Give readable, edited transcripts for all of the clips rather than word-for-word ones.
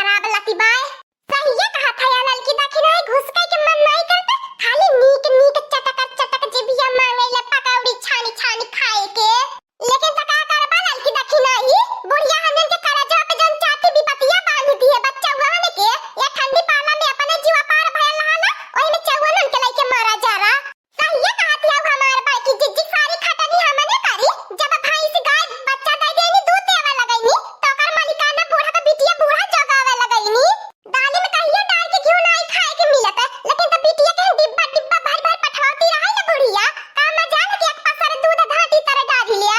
खराब लती बाय। सही है कहा था यार लड़की दाखी नहीं घुस के के मन नहीं करता खाली नीक नीक चटक जिबिया मांगे ले पकौड़ी छानी छानी खाए के। लेकिन तका करबा लड़की दाखी नहीं बुढ़िया हनन के करजा पे जन चाहती भी पतिया बांध दी है बच्चा हुआने के ये ठंडी पाला में अपने जीवा पार भयल रहला ओई में चौवन के लेके मारा जा रहा। सही है कहा थी अब हमारे भाई की जिज्जी सारी खटनी हमने करी जब भाई से गाय बच्चा दे देनी दूध देवे लगईनी तो कर मालिकाना बूढ़ा का बिटिया बूढ़ा जगावे लगईनी दाली में कहिए डाल के घी नहीं खाए के मिलत है लेकिन तो बिटिया के डिब्बा डिब्बा भर भर पठवाती रहा है बुढ़िया का मजा के एक पसर दूध घाटी तरह डाल लिया।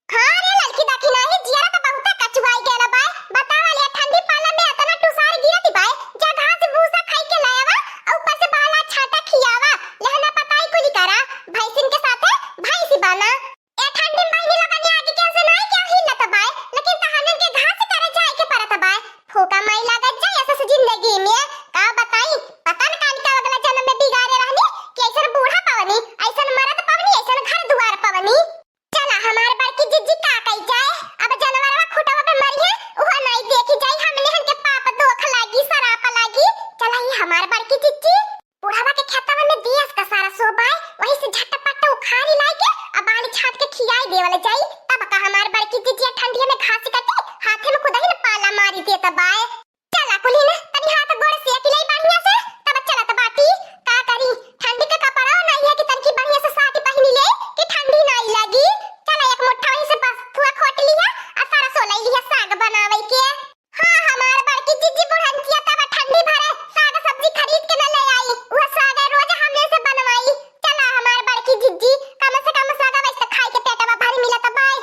हां रे लड़की दाखी नहीं जिया तो बहुत कचुआई गेला बाय बतावा ले ठंडी पाला में इतना टुसार गिरती बाय जा घास भूसा खाई के लायावा और ऊपर से बाला छाटा खियावा लहना पताई कुली करा भैंसिन के साथे भैंसी बाना ए ठंडी महीने लगनी आगे कैसे नहीं क्या हिलत बाय लेकिन तहनन के घास तरह जाए के परत बाय फोका माई लागत जाए ऐसा जिंदगी में का बताई पता न कान का अगला जन्म में बिगाड़े रहनी कि ऐसा बूढ़ा पवनी ऐसा मरद पवनी ऐसा घर द्वार पवनी। चला हमारे बड़की जिज्जी का कई जाए अब जानवरवा खुटवा पे मरी है ओहा नहीं देखी जाए हमने हन के पाप दोख लागी सराप लागी। चला ये हमारे बड़की जिज्जी बुढ़ावा के खेतवा में दियस का सारा सोबाय वहीं से झटपट उखाड़ी लाई के अब बाली छाट के खियाई देवले जाई तब का हमारे बड़की जिज्जी ठंडी में घास कटी हाथे में खुदा ही पाला मारी दे तबाय। चला कुली ने तनी हाथ गोड़ सेक लाई बढ़िया से तब चला तबाती का करी ठंडी के कपड़ा नहीं है कि तनकी बढ़िया से साड़ी पहनी ले कि ठंडी नहीं लगी। चला एक मुट्ठा वहीं से बस थुआ खोट लिया और सारा सोलाई लिया साग बनावे के। हां हमार बड़की जिज्जी बुढ़नतिया तब ठंडी भरे साग सब्जी खरीद के न ले आई वो साग रोज हमने से बनवाई। चला हमार बड़की जिज्जी कम से कम साग वैसे खाई के पेटवा भर मिलत बाय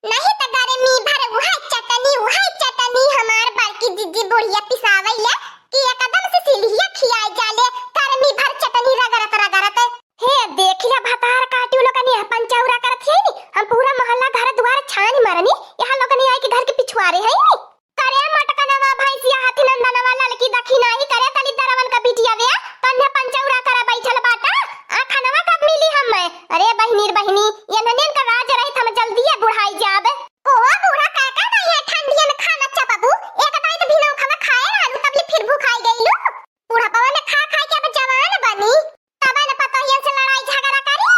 नहीं त गर्मी भर वह चटनी हमार बड़की जिज्जी बुढ़िया पिसावे ले कि एकदम से सिलिया खियाई जाले गर्मी भर चटनी रगरत हे देख लिया भतार काटियो लोगन यह पंचौरा करत है नी हम पूरा मोहल्ला घर द्वार छान मारनी यहां लोगन आई के घर के पिछवाड़े है नी करे मटकनवा भैंसिया हाथी नंदनवा लड़की दखी नहीं करे तली दरवन का बिटिया वे तन्ने पंचौरा करे बैठल बाटा आ खानवा कब मिली हम अरे बहिनी ये ननेन का राज रहित हम जल्दी बुढ़ाई जाबे कोवा बूढ़ा काका नहीं है ठंडिया में खाना अच्छा बाबू एक दाई तो बिना खावा खाए आलू तबले फिर भूखाई गईलू बूढ़ा बाबा ने खा खा के अब जवान बनी तब न पता हियन से लड़ाई झगड़ा करी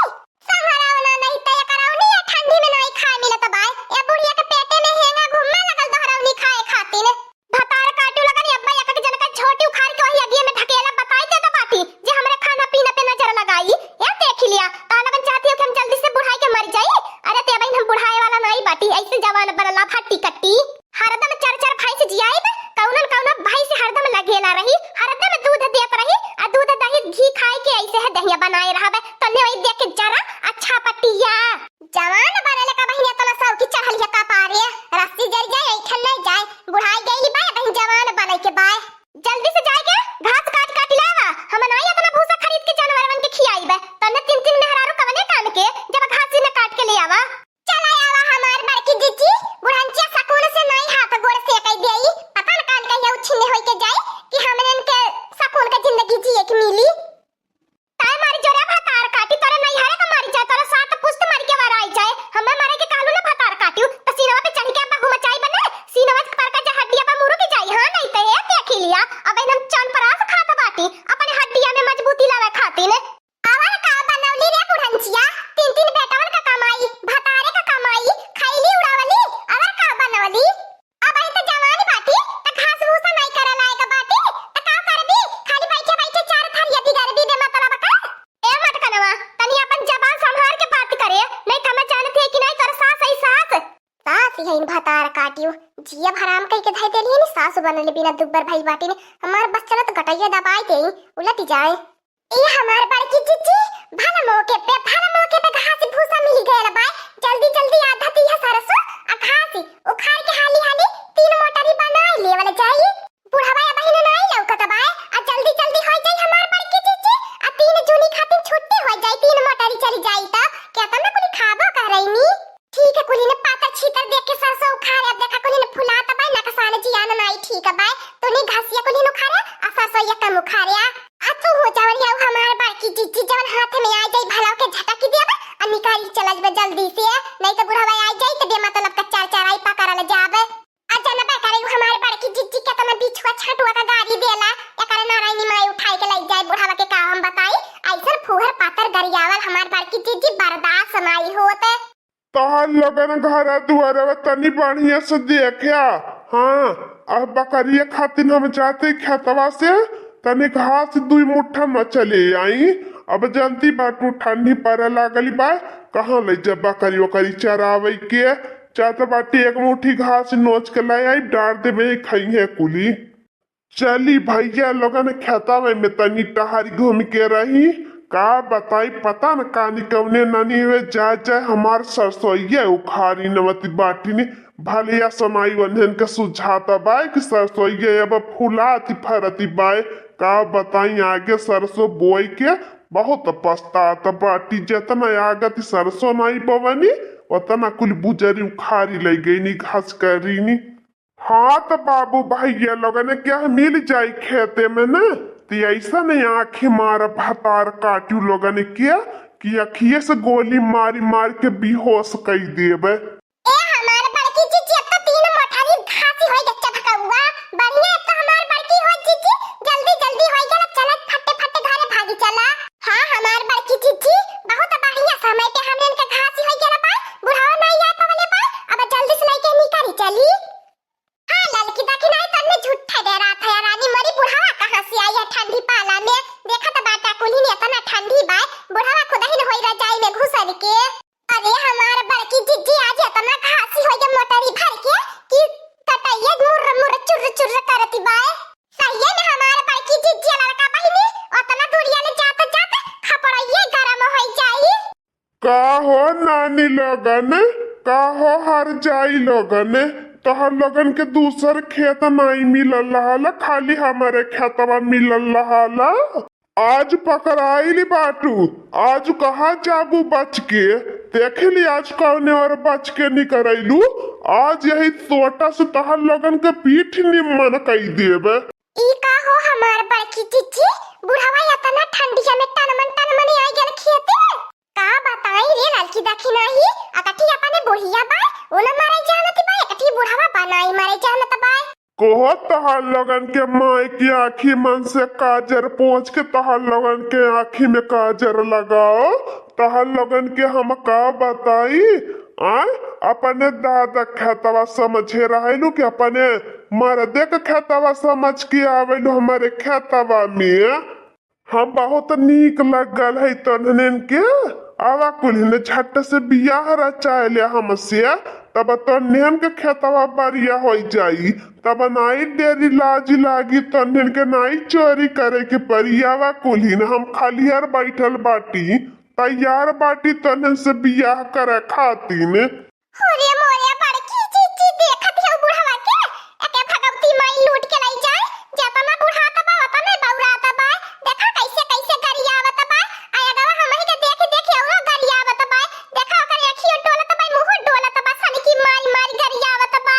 संहरावना नहीं तय करावनी है ठंडी में नहीं खाए मिलत बाय ए बुढ़िया के पेटे में हेंगा घुम्मा लगल दोहरावनी खाए खातिर भतार काटू लगन अब्बा एक के जनका छोटी उखाड़ के वही अगिए में ढकेला बताई दे तो बाटी जे हमरे खाना पीना पे नजर लगाई या देख लिया ता लगन चाहती हो कि हम जल्दी से बुढ़ाई के मर जाए अरे ते बहन हम बुढ़ाए वाला नहीं बाटी ऐसे जवान बनला फट्टी कट्टी हरदम चार भाई से जियाई कौन भाई से हरदम लगेला रही हरदम दूध देत रही आ दूध दही घी खाए के ऐसे है दहिया बनाए रहबे तन्ने वही देख के जरा अच्छा पटिया जवान बनले का बहन तना सब की चढ़लिया का पारे रस्सी जर जाए ऐठन नहीं जाए बुढ़ाई गईली बा बहन जवान बने के बाय जल्दी से जाए के घास काट लावा हम नहीं इतना भूसा खरीद के जानवरन के खियाई बे तन्ने तीन मेहरारू कवने काम के जब घास ने काट के ले आवा। चला आवा हमार बड़की जिज्जी बुढ़नचिया सकून से नहीं हाथ गोड़ से कई देई पता न कान कहिया उछिने होई के जाए कि हमनन के सकून का जिंदगी जिए के मिली ताय मारी जोरे भतार काटी तोरे नहीं हरे का मारी जाए तोरे साथ पुष्ट मार के वार आई जाए हमें मारे के कहलू ना भतार काटियो तो सीनवा पे चढ़ के बहु मचाई बने सीनवा पर का हड्डिया पे मुरो के जाई हां नहीं तो ये देख लिया अब एकदम चन परास खाता बाटी अपने हड्डिया में मजबूती लावे खाती ने आवा का बनवली रे बुढ़नचिया तीन बेटावन का कमाई भतारे का कमाई खैली उड़ावली अगर का बनवली अब आई तो जवानी बाटी त घास भूसा नहीं करे लायक बाटी त का करबी खाली बैठे चार थरिया बिगड़बी दे मतलब का ए मटकनवा तनी अपन जबान संभाल के बात करे नहीं कम जानते कि नहीं कर सास ही भतार काटियो जिया हराम कई के धाई देली नि सास बनले बिना दुब्बर भाई बाटी ने हमार बस चलत गटैया दबाई दे उलट जाए ए हमार बड़की जिज्जी भला मौके पे घास भूसा मिल गया बाय जल्दी आधा तिया सरसो आ घास उखाड़ के हाली तीन मोटरी बनाई ले वाला जाई बुढ़ावा या बहिन नहीं लौकत बाय आ जल्दी हो जाई हमार बड़की जिज्जी आ तीन जूनी खातिर छुट्टी हो जाई तीन मोटरी चली जाई त क्या तन्ने कुली खाबो करैनी ठीक है कुली ने पाता छीतर देख के सरसो उखाड़ अब देखा कुली ने फुलाता बाय ना कसाने जियान नहीं ठीक है बाय तो नहीं घासिया कुली ने उखाड़े आ सरसो या कम उखाड़या आ तू हो जावरिया हमार बड़की जिज्जी जवन हाथ में आ जाई भला के झटकी देबे आ निकाल चलल बे जल्दी से नहीं तो बुढ़ावा आ जाई त बे मतलब का चार आई पकड़ल जाबे आ जना बे करे हमार बड़की जिज्जी के तना बिछुआ छटुआ का गाड़ी देला एकरे नारायणी माई उठाई के ले जाए बुढ़ावा के का हम बताई ऐसन फुहर पातर गरियावल हमार बड़की जीजी बर्दाश्त नहीं होते। तहार लगन घर दुआरे तनी बढ़िया से देखिया। हाँ अब बकरिया खातिर हम जाते खेतवा से तनी घास 2 मुट्ठा न चले आई। अब जल्दी बाटू ठंडी पड़े लागली बा कहाँ ले जब बकरी वकरी चरावे के चाहते बाटी 1 मुट्ठी घास नोच के लाई आई डाल दे में खाई है कुली। चली भैया लोगन खेतवा में तनी टहरी घूम के रही का बताई पता न कानी कवने नानी हुए जाए हमार सरसोईया उखाड़ी नवती बाटी ने भलिया समाई वन्हन के सुझाता बाय कि सरसोईया अब फुलाती फरती बाय का बताई आगे सरसों बोई के बहुत पछताता बाटी जितना आगती सरसों नहीं बवनी उतना कुल बुजरी उखाड़ी ले गई नी घास करी नी। हाँ तो बाबू भैया लोगन क्या मिल जाई खेते में न तो ऐसा नहीं आँखें मार भतार काटू लोगन किया कि अखिए से गोली मारी मार के बेहोश कई देवे। ए हमार बड़की जीजी अब तो 3 मोठारी घासी होई गच्चा भकाउआ बढ़िया अब तो हमार बड़की हो जीजी जल्दी जल्दी होई गला चला फटे फटे घरे भागी चला। हाँ हमार बड़की जीजी बहुत बढ़िया समय पे हमने इनका घासी होई गला बा बुढ़ावा नहीं आ पावले बा अब जल्दी से लेके निकली चली। हाँ ललकी दाखी नहीं तन्ने झूठा डे रहा था रानी मरी बुढ़ावा कहां से आई है ठंडी पाला में देखा तो बाटा कुली ने इतना ठंडी बा बुढ़ावा खुद ही न होई रजाई में घुसल के। अरे हमार बड़की जीजी आज इतना घासी हो गया मोटरी भर के कि कटैया मुर्र मुर्र चुर्र चुर्र करती बाय। सही है ना हमार बड़की जीजी लड़का बहिनी उतना दूरिया ले जाते जाते खपड़िए गरम हो जाई। का हो नानी लोगन का हो हर जाई लोगन तोहर लोगन के दूसर खेत नहीं मिलल रहा खाली हमारे खेतवा मिलल रहा। आज पकड़ाइली बाटू आज कहाँ जाबू बच के देखली आज कौने और बच के निकलू आज यही सोटा से तहर लोगन के पीठ निमन कई देवे। ई का हो हमार बड़की जीजी बुढ़ावा इतना ठंडिया में तन मन आई गेल खेते का बताई रे ललकी दाखी नहीं अकठी अपने बुढ़िया बा ओला मारे जानत बा अकठी बुढ़ावा बनाई मारे जानत बा कोहो तहार लगन के माई की आँखी मन से काजर पोंछ के तहार लगन के आँखी में काजर लगाओ तहार लगन के हम का बताई आय अपने दादा खेतवा समझे रहेलू कि अपने मर्दे के खेतवा समझ के आवेलू हमारे खेतवा में हम बहुत नीक लगल है तनन के आवा कुल झट से बियाह रचाए ले हमसे तब तो नेहन के खेतवा बढ़िया हो जाई तब नाई देरी लाज लागी तन्हन के नाई चोरी करे के परियावा कुलीन हम खालियार बैठल बाटी तैयार बाटी तन्हन से बियाह करे खातिन। होरे मोरे बड़की जीजी देखत है बुढ़ावा के एके भगवती माई लूट के लाई जाए जतना बुढ़ाता बा उतना बौराता बा देखा कैसे कैसे गरियावत बा आया गवा हमही के देख औरो गरियावत बा देखा ओकर अखियो डोलत बा मुंह डोलत बा सन की मारी मारी गरियावत बा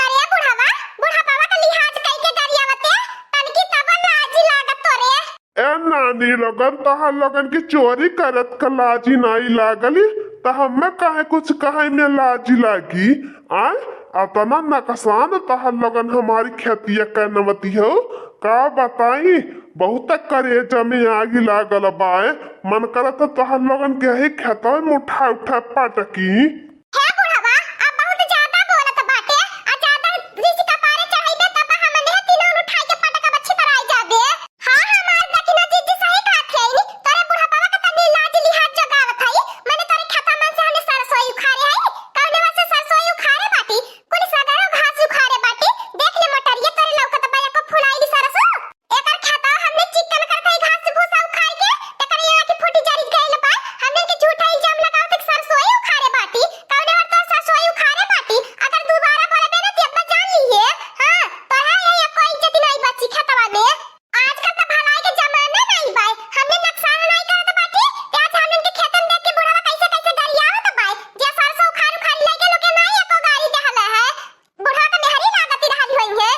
करे बुढ़ावा का लिहाज कई के गरियावत तन की तब लाज लागत तोरे। ए नानी लोगन तहार लोगन की चोरी करत का लाजी नहीं लागली तो हमें कहे कुछ कहे में लाजी लागी आय अतना नकसान तहार लोगन हमारी खेतिया करनवती हो का बताई बहुत करेजा में आगी लागल बाय मन करत तहार लोगन के ही खेतवा में उठा उठा पटकी। हे बुढ़ावा अब बहुत ज्यादा बोलत बाटे आ ज्यादा ऋषि का पारे चढ़ाइबे तब हमने तीनों उठाई के पटका बच्ची पर आई जाबे। हां हमार दखिना जीजी सही बात है नी तोरे बुढ़ावा का तनी लाज लिहाज जगावत है मैंने तोरे खेता मन से हने सरसोई उखाड़े है कौने वासे सरसोई उखाड़े बाटी कुल सगरो घास उखाड़े बाटी देख ले मोटरिया तोरे लौकत बा को फुलाईली सरसो एकर खेता हमने चिकन करके घास भूसा उखाड़ के तकर यहाँ की फूटी जरी गइल बा हमने के झूठा इल्जाम लगाओ तक सरसोई उखाड़े बाटी कौने वार तो सरसोई उखाड़े बाटी अगर दोबारा बोलबे ना तो अब जान लीए हां तोरा ये कोई इज्जत नहीं बची खेतवा में आजकल तो भलाई के जमाना नहीं बा हमने नुकसान नहीं करत बाटी आज हमने के खेतन देख के बुढ़ावा कैसे कैसे गरियावत बा जे सरसो उखाड़ लेके लोग नहीं एको गाड़ी देहला है बुढ़ा के मेहरी लागती रहली होई है।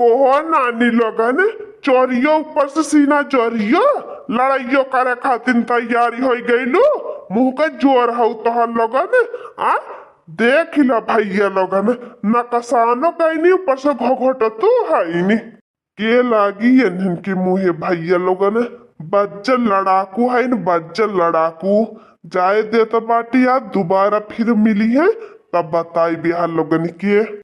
कोहो नानी लोगन चोरियो ऊपर से सीना चोरियो लड़ाइयो करे खातिर तैयारी हो गईलू मुंह का जोर हो तोहर लोगन आ देख ला भैया लोगन नकसानो कैनी ऊपर से घोघोट तू है नी। के लागी इनके मुहे भैया लोगन बच्चल लड़ाकू है न बच्चल लड़ाकू जाए दे तो बाटी यार दोबारा फिर मिली है तब बताई बिहार लोगन के।